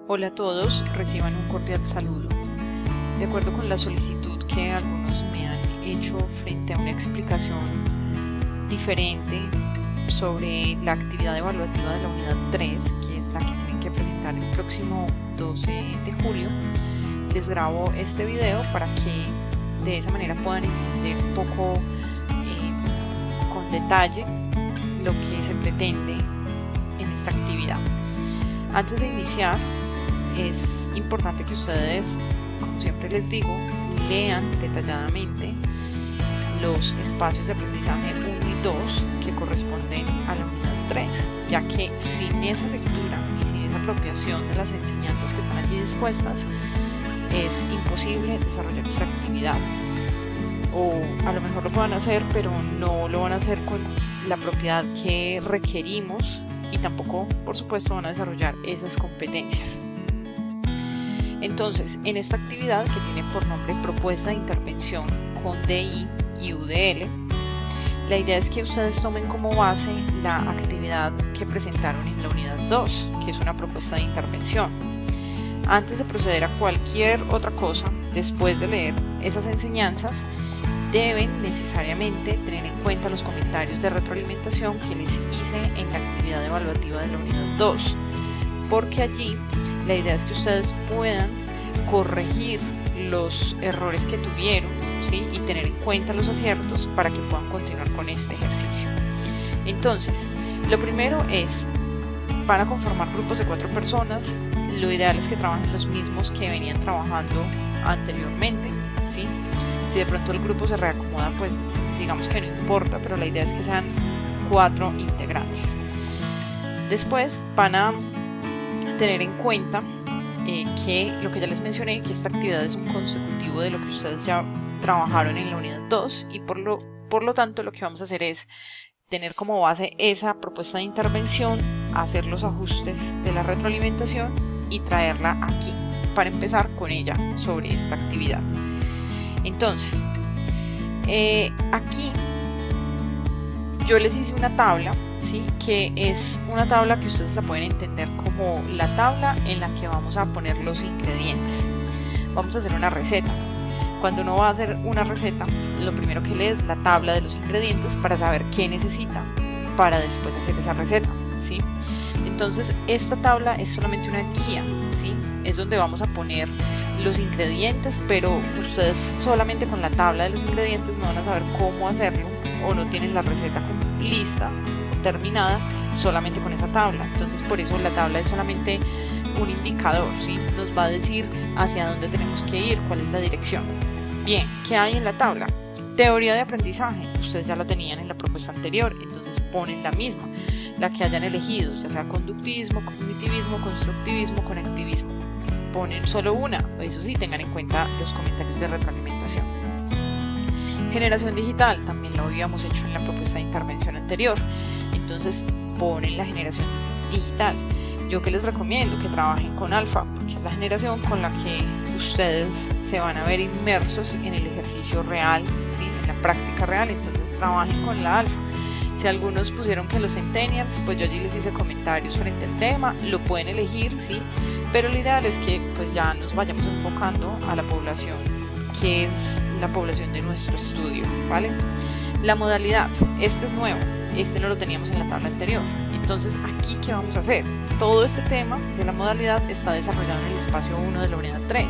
Hola a todos, reciban un cordial saludo. De acuerdo con la solicitud que algunos me han hecho frente a una explicación diferente sobre la actividad evaluativa de la unidad 3, que es la que tienen que presentar el próximo 12 de julio, les grabo este video para que de esa manera puedan entender un poco con detalle lo que se pretende en esta actividad. Antes de iniciar, es importante que ustedes, como siempre les digo, lean detalladamente los espacios de aprendizaje 1 y 2 que corresponden a la unidad 3, ya que sin esa lectura y sin esa apropiación de las enseñanzas que están allí dispuestas, es imposible desarrollar esta actividad. O a lo mejor lo puedan hacer, pero no lo van a hacer con la propiedad que requerimos y tampoco, por supuesto, van a desarrollar esas competencias. Entonces, en esta actividad, que tiene por nombre Propuesta de Intervención con DI y UDL, la idea es que ustedes tomen como base la actividad que presentaron en la unidad 2, que es una propuesta de intervención. Antes de proceder a cualquier otra cosa, después de leer esas enseñanzas, deben necesariamente tener en cuenta los comentarios de retroalimentación que les hice en la actividad evaluativa de la unidad 2, porque allí la idea es que ustedes puedan corregir los errores que tuvieron, ¿sí? Y tener en cuenta los aciertos para que puedan continuar con este ejercicio. Entonces, lo primero es, para conformar grupos de 4 personas, lo ideal es que trabajen los mismos que venían trabajando anteriormente, ¿sí? Si de pronto el grupo se reacomoda, pues digamos que no importa, pero la idea es que sean 4 integrantes. Después van a tener en cuenta que lo que ya les mencioné, que esta actividad es un consecutivo de lo que ustedes ya trabajaron en la unidad 2 y por lo tanto lo que vamos a hacer es tener como base esa propuesta de intervención, hacer los ajustes de la retroalimentación y traerla aquí para empezar con ella sobre esta actividad. Entonces, aquí yo les hice una tabla, ¿sí? Que es una tabla que ustedes la pueden entender como la tabla en la que vamos a poner los ingredientes. Vamos a hacer una receta. Cuando uno va a hacer una receta, lo primero que lee es la tabla de los ingredientes para saber qué necesita para después hacer esa receta, ¿sí? Entonces, esta tabla es solamente una guía, ¿sí? Es donde vamos a poner los ingredientes, pero ustedes solamente con la tabla de los ingredientes no van a saber cómo hacerlo o no tienen la receta lista o terminada solamente con esa tabla. Entonces, por eso la tabla es solamente un indicador, ¿sí? Nos va a decir hacia dónde tenemos que ir, cuál es la dirección. Bien, ¿qué hay en la tabla? Teoría de aprendizaje, ustedes ya la tenían en la propuesta anterior, entonces ponen la misma, la que hayan elegido, ya sea conductismo, cognitivismo, constructivismo, conectivismo. Ponen solo una, eso sí, tengan en cuenta los comentarios de retroalimentación. Generación digital, también lo habíamos hecho en la propuesta de intervención anterior, entonces ponen la generación digital. Yo que les recomiendo que trabajen con alfa, porque es la generación con la que ustedes se van a ver inmersos en el ejercicio real, ¿sí? En la práctica real, entonces trabajen con la alfa. Si algunos pusieron que los centennials, pues yo allí les hice comentarios frente al tema, lo pueden elegir, sí, pero lo ideal es que pues ya nos vayamos enfocando a la población que es la población de nuestro estudio, ¿vale? La modalidad, este es nuevo, este no lo teníamos en la tabla anterior. Entonces, aquí, ¿qué vamos a hacer? Todo este tema de la modalidad está desarrollado en el espacio 1 de la unidad 3.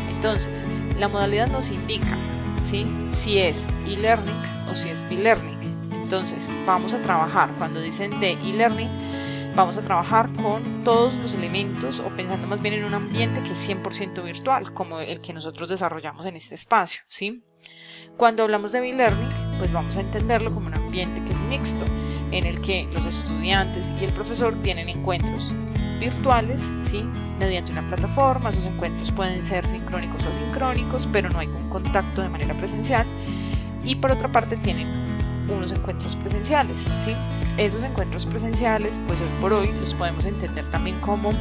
Entonces, la modalidad nos indica, ¿sí? Si es e-learning o si es be-learning. Entonces, vamos a trabajar, cuando dicen de e-learning, vamos a trabajar con todos los elementos o pensando más bien en un ambiente que es 100% virtual, como el que nosotros desarrollamos en este espacio, ¿sí? Cuando hablamos de be-learning, pues vamos a entenderlo como un ambiente que es mixto, en el que los estudiantes y el profesor tienen encuentros virtuales, ¿sí? Mediante una plataforma. Esos encuentros pueden ser sincrónicos o asincrónicos, pero no hay un contacto de manera presencial. Y por otra parte tienen unos encuentros presenciales, ¿sí? Esos encuentros presenciales, pues hoy por hoy los podemos entender también como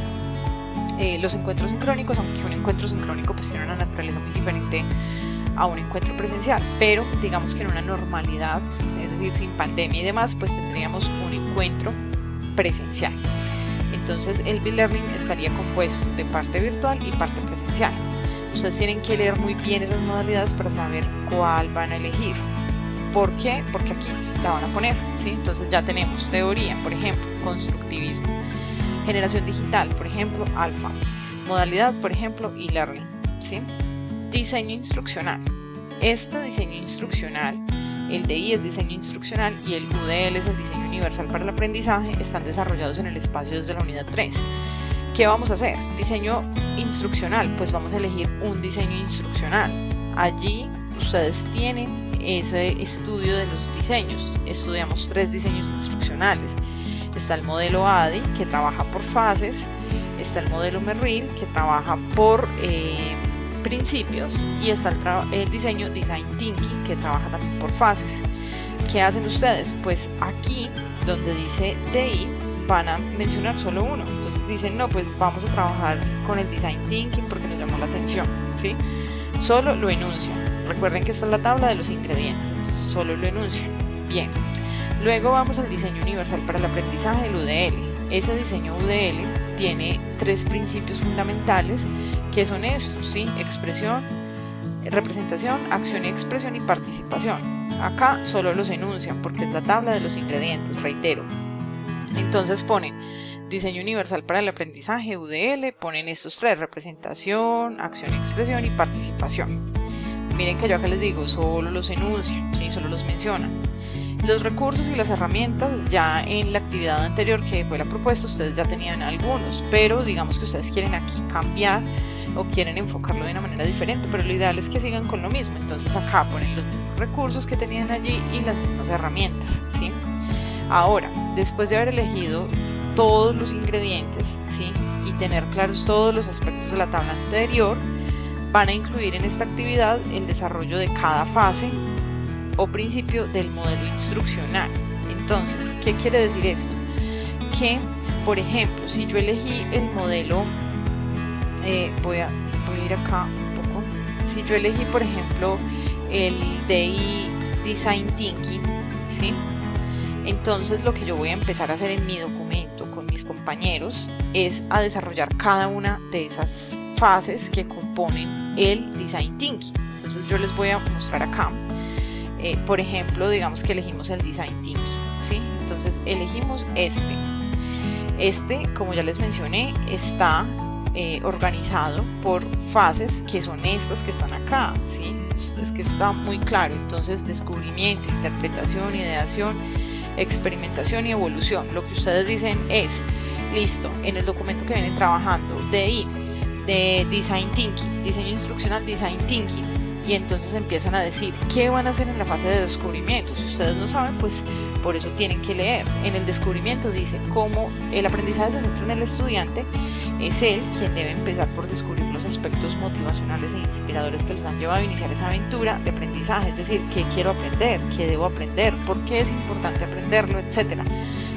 los encuentros sincrónicos, aunque un encuentro sincrónico pues tiene una naturaleza muy diferente a un encuentro presencial, pero digamos que en una normalidad, es decir, sin pandemia y demás, pues tendríamos un encuentro presencial. Entonces el B-Learning estaría compuesto de parte virtual y parte presencial. Ustedes tienen que leer muy bien esas modalidades para saber cuál van a elegir. ¿Por qué? Porque aquí la van a poner, ¿sí? Entonces ya tenemos teoría, por ejemplo, constructivismo, generación digital, por ejemplo, alfa, modalidad, por ejemplo, e-learning, ¿sí? Diseño instruccional. Este diseño instruccional, el DI es diseño instruccional y el UDL es el diseño universal para el aprendizaje, están desarrollados en el espacio desde la unidad 3. ¿Qué vamos a hacer? Diseño instruccional, pues vamos a elegir un diseño instruccional. Allí ustedes tienen ese estudio de los diseños. Estudiamos 3 diseños instruccionales. Está el modelo ADI, que trabaja por fases. Está el modelo Merrill, que trabaja por principios. Y está el diseño Design Thinking, que trabaja también por fases. ¿Qué hacen ustedes? Pues aquí, donde dice DI, van a mencionar solo uno. Entonces dicen, no, pues vamos a trabajar con el Design Thinking porque nos llamó la atención, ¿sí? Solo lo enuncian. Recuerden que esta es la tabla de los ingredientes, entonces solo lo enuncian. Bien. Luego vamos al diseño universal para el aprendizaje, el UDL. Ese diseño UDL tiene 3 principios fundamentales que son estos, ¿sí? Expresión, representación, acción y expresión y participación. Acá solo los enuncian porque es la tabla de los ingredientes, reitero. Entonces ponen diseño universal para el aprendizaje, UDL, ponen estos 3, representación, acción y expresión y participación. Miren que yo acá les digo, solo los enuncian, ¿sí? Solo los mencionan. Los recursos y las herramientas, ya en la actividad anterior que fue la propuesta, ustedes ya tenían algunos, pero digamos que ustedes quieren aquí cambiar o quieren enfocarlo de una manera diferente, pero lo ideal es que sigan con lo mismo. Entonces acá ponen los mismos recursos que tenían allí y las mismas herramientas, ¿sí? Ahora, después de haber elegido todos los ingredientes, ¿sí? Y tener claros todos los aspectos de la tabla anterior, van a incluir en esta actividad el desarrollo de cada fase o principio del modelo instruccional. Entonces, ¿qué quiere decir esto? Que, por ejemplo, si yo elegí el modelo, voy a ir acá un poco, si yo elegí, por ejemplo, el DI Design Thinking, ¿sí? Entonces lo que yo voy a empezar a hacer en mi documento con mis compañeros es a desarrollar cada una de esas fases que componen el Design Thinking. Entonces yo les voy a mostrar acá, por ejemplo, digamos que elegimos el Design Thinking, ¿sí? Entonces elegimos este, como ya les mencioné, está organizado por fases que son estas que están acá, ¿sí? Es que está muy claro. Entonces descubrimiento, interpretación, ideación, experimentación y evolución. Lo que ustedes dicen es, listo, en el documento que vienen trabajando de Design Thinking, diseño instruccional, Design Thinking, y entonces empiezan a decir qué van a hacer en la fase de descubrimiento. Si ustedes no saben, pues por eso tienen que leer. En el descubrimiento dice cómo el aprendizaje se centra en el estudiante, es él quien debe empezar por descubrir los aspectos motivacionales e inspiradores que los han llevado a iniciar esa aventura de aprendizaje, es decir, qué quiero aprender, qué debo aprender, por qué es importante aprenderlo, etc.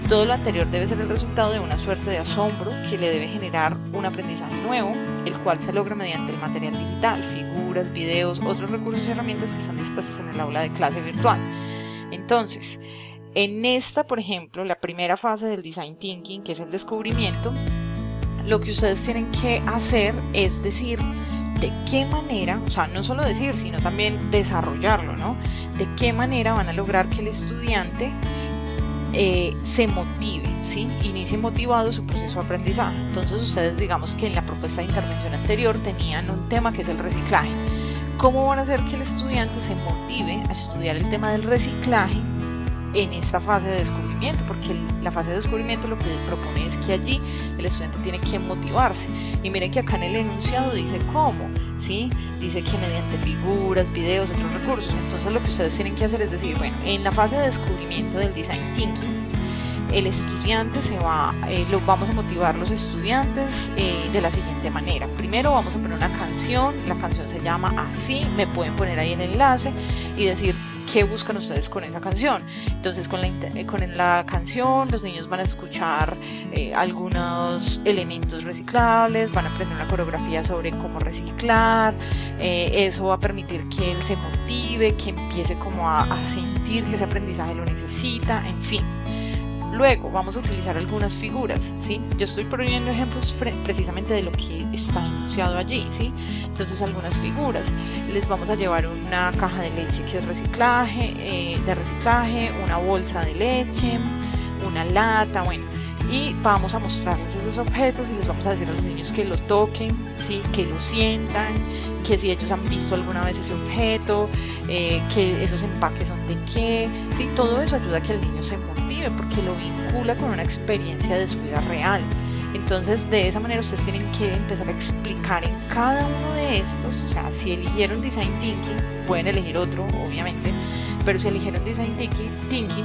Todo lo anterior debe ser el resultado de una suerte de asombro que le debe generar un aprendizaje nuevo, el cual se logra mediante el material digital, figuras, videos, otros recursos y herramientas que están dispuestas en el aula de clase virtual. Entonces, en esta, por ejemplo, la primera fase del Design Thinking, que es el descubrimiento, lo que ustedes tienen que hacer es decir de qué manera, o sea, no solo decir, sino también desarrollarlo, ¿no? De qué manera van a lograr que el estudiante se motive, ¿sí? Inicie motivado su proceso de aprendizaje. Entonces ustedes, digamos que en la propuesta de intervención anterior tenían un tema que es el reciclaje. ¿Cómo van a hacer que el estudiante se motive a estudiar el tema del reciclaje en esta fase de descubrimiento? Porque la fase de descubrimiento lo que propone es que allí el estudiante tiene que motivarse. Y miren que acá en el enunciado dice cómo, ¿sí? Dice que mediante figuras, videos, otros recursos. Entonces lo que ustedes tienen que hacer es decir, bueno, en la fase de descubrimiento del Design Thinking, el estudiante vamos a motivar los estudiantes de la siguiente manera. Primero vamos a poner una canción, la canción se llama así, me pueden poner ahí el enlace y decir qué buscan ustedes con esa canción. Entonces con la canción los niños van a escuchar algunos elementos reciclables, van a aprender una coreografía sobre cómo reciclar, eso va a permitir que él se motive, que empiece como a sentir que ese aprendizaje lo necesita, en fin. Luego vamos a utilizar algunas figuras, ¿sí? Yo estoy poniendo ejemplos precisamente de lo que está enunciado allí, ¿sí? Entonces algunas figuras, les vamos a llevar una caja de leche que es reciclaje, una bolsa de leche, una lata, bueno, y vamos a mostrarles esos objetos y les vamos a decir a los niños que lo toquen, ¿sí? Que lo sientan, que si ellos han visto alguna vez ese objeto, que esos empaques son de qué, ¿sí? Todo eso ayuda a que el niño se motive porque lo vincula con una experiencia de su vida real. Entonces, de esa manera ustedes tienen que empezar a explicar en cada uno de estos, o sea, si eligieron Design Thinking, pueden elegir otro, obviamente, pero si eligieron Design Thinking,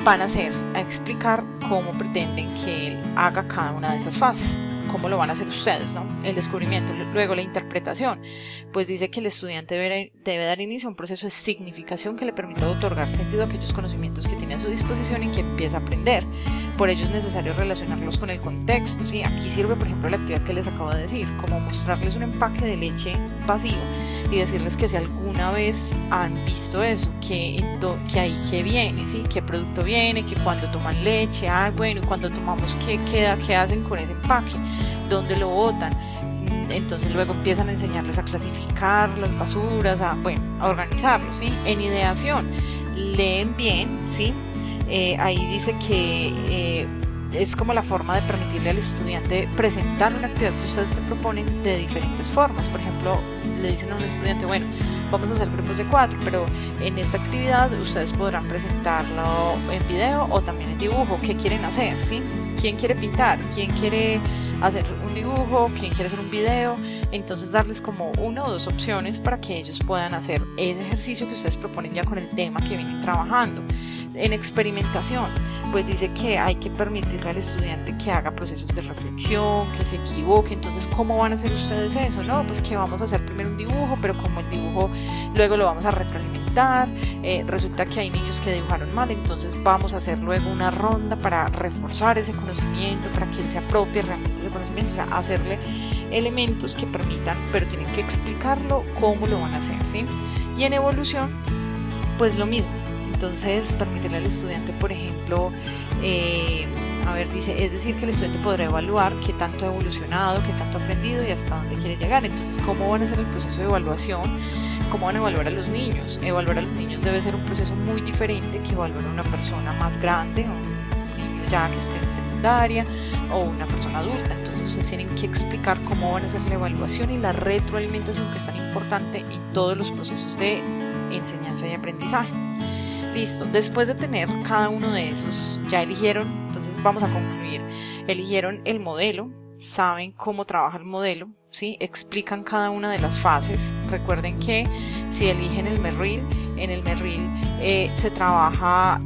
van a explicar cómo pretenden que él haga cada una de esas fases, cómo lo van a hacer ustedes, ¿no? El descubrimiento, luego la interpretación, pues dice que el estudiante debe dar inicio a un proceso de significación que le permita otorgar sentido a aquellos conocimientos que tiene a su disposición y que empieza a aprender. Por ello es necesario relacionarlos con el contexto, ¿sí? Aquí sirve, por ejemplo, la actividad que les acabo de decir, como mostrarles un empaque de leche vacío y decirles que si alguna vez han visto eso, que ahí que viene, ¿sí? Qué producto viene, que cuando toman leche, bueno, y cuando tomamos qué queda, qué hacen con ese empaque, dónde lo botan. Entonces luego empiezan a enseñarles a clasificar las basuras, a organizarlos, ¿sí? En ideación, leen bien, ¿sí? Ahí dice que es como la forma de permitirle al estudiante presentar una actividad que ustedes le proponen de diferentes formas. Por ejemplo, le dicen a un estudiante, bueno, vamos a hacer grupos de 4, pero en esta actividad ustedes podrán presentarlo en video o también en dibujo. ¿Qué quieren hacer? ¿Sí? ¿Quién quiere pintar? ¿Quién quiere hacer un dibujo? ¿Quién quiere hacer un video? Entonces darles como 1 o 2 opciones para que ellos puedan hacer ese ejercicio que ustedes proponen ya con el tema que vienen trabajando. En experimentación, pues dice que hay que permitirle al estudiante que haga procesos de reflexión, que se equivoque. Entonces, ¿cómo van a hacer ustedes eso? No, pues que vamos a hacer primero un dibujo, pero como el dibujo luego lo vamos a retroalimentar, resulta que hay niños que dibujaron mal, entonces vamos a hacer luego una ronda para reforzar ese conocimiento, para que él se apropie realmente ese conocimiento, o sea, hacerle elementos que permitan, pero tienen que explicarlo cómo lo van a hacer, ¿sí? Y en evolución, pues lo mismo. Entonces, permitirle al estudiante, por ejemplo, dice, es decir, que el estudiante podrá evaluar qué tanto ha evolucionado, qué tanto ha aprendido y hasta dónde quiere llegar. Entonces, ¿cómo van a hacer el proceso de evaluación? ¿Cómo van a evaluar a los niños? Evaluar a los niños debe ser un proceso muy diferente que evaluar a una persona más grande, un niño ya que esté en secundaria o una persona adulta. Entonces, ustedes tienen que explicar cómo van a hacer la evaluación y la retroalimentación, que es tan importante en todos los procesos de enseñanza y aprendizaje. Listo, después de tener cada uno de esos, ya eligieron, entonces vamos a concluir, eligieron el modelo, saben cómo trabaja el modelo, ¿sí? Explican cada una de las fases. Recuerden que si eligen el Merrill, en el Merrill se trabaja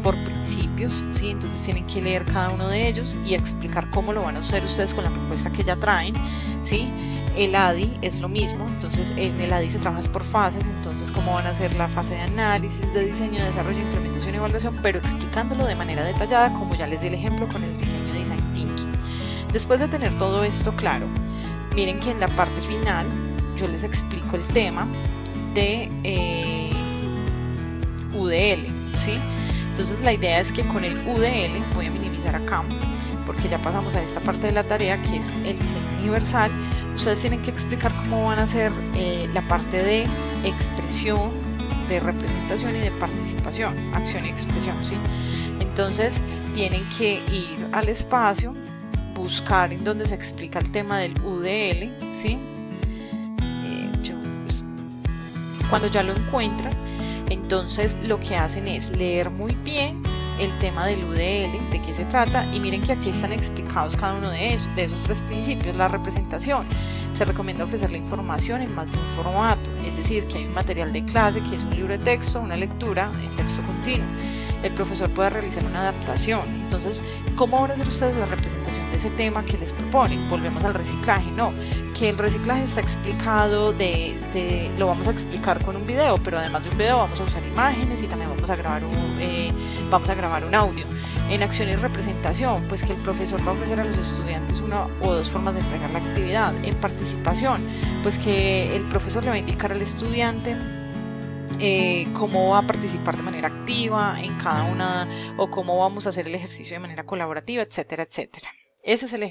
por principios, ¿sí? Entonces tienen que leer cada uno de ellos y explicar cómo lo van a hacer ustedes con la propuesta que ya traen, ¿sí? El ADI es lo mismo, entonces en el ADI se trabaja por fases, entonces cómo van a hacer la fase de análisis, de diseño, desarrollo, implementación y evaluación, pero explicándolo de manera detallada, como ya les di el ejemplo con el diseño Design Thinking. Después de tener todo esto claro, miren que en la parte final yo les explico el tema de UDL, ¿sí? Entonces la idea es que con el UDL, voy a minimizar acá, porque ya pasamos a esta parte de la tarea que es el diseño universal. Ustedes tienen que explicar cómo van a hacer la parte de expresión, de representación y de participación, acción y expresión, ¿sí? Entonces tienen que ir al espacio, buscar en donde se explica el tema del UDL, ¿sí? Cuando ya lo encuentran, entonces lo que hacen es leer muy bien el tema del UDL, de qué se trata, y miren que aquí están explicados cada uno de esos 3 principios. La representación, se recomienda ofrecer la información en más de un formato, es decir, que hay un material de clase que es un libro de texto, una lectura en texto continuo. El profesor puede realizar una adaptación. Entonces, ¿cómo van a hacer ustedes la representación de ese tema que les proponen? Volvemos al reciclaje, no, que el reciclaje está explicado, lo vamos a explicar con un video, pero además de un video vamos a usar imágenes y también vamos a grabar un audio. En acción y representación, pues que el profesor va a ofrecer a los estudiantes 1 o 2 formas de entregar la actividad. En participación, pues que el profesor le va a indicar al estudiante cómo va a participar de manera activa en cada una o cómo vamos a hacer el ejercicio de manera colaborativa, etcétera, etcétera. Ese es el